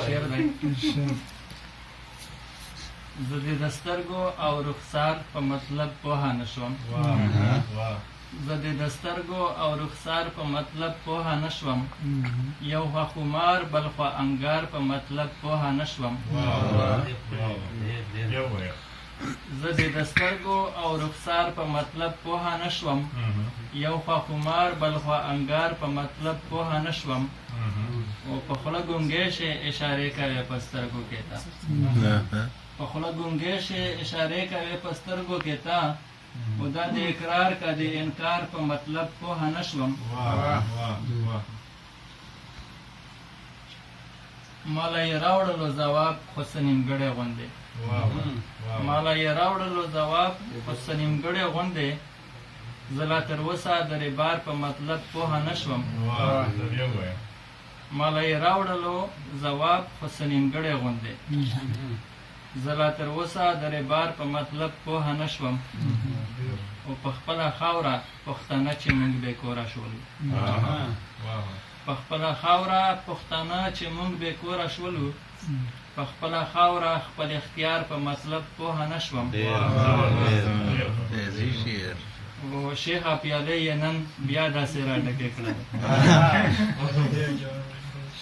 شعر دی. زه دې د سترګو او رخسار په مطلب پوهه نه شوم. زه دې د سترګو او رخسار په مطلب پوهه نه شوم. یو خوا خمار بل خوا انګار په مطلب پوهه نه شوم. زه دې د سترګو او رخسار په مطلب پوهه نه شوم. یو خوا خمار بل خوا انګار په مطلب پوهه نه شوم. او په خوله ګونګی شې اشارې کوې په سترګو کې تا. په خوله ګونګی شې اشارې کوې په سترګو کې تا. خو دا د اقرار که د انکار په مطلب پوهه نه شوم. ماله یې راوړلو ځواب خو څه نیمګړی غوندې. ماله یې راوړلو ځواب خو څه نیمګړی غوندې. زه لا تر اوسه د ربار په مطلب پوهه نه شوم. ماله یې راوړلو ځواب خو څه نیمګړی غوندې. زه لا تر اوسه د ربار په مطلب پوهه نه شوم. او په خپله خاوره پښتانه چې موږ بې کوره شولو. په خپله خاوره پښتانه چې موږ بې کوره شولو. په خپله خاوره خپل اختیار په مطلب پوهه نه شوم. او شیخه پیالې یې نن بیا داسې را ډکې کړل.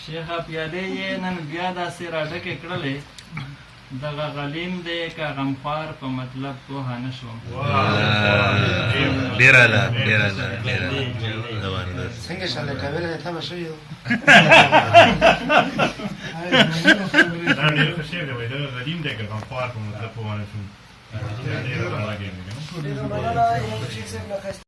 شیخه پیالې یې نن بیا داسې را ډکې کړلې. دغه غلیم دی که غمخوار په مطلب پوهه نه شوم. ډېر اعلی ډېر اعلی ډېر اعلی زبردست. څنګه شاله کابل ته تمه شوی یو. دا ډېر ښه شعر دی وایي دغه غلیم دی که غمخوار په مطلب پوهه نه شوم. ډېره رڼا لګېږي.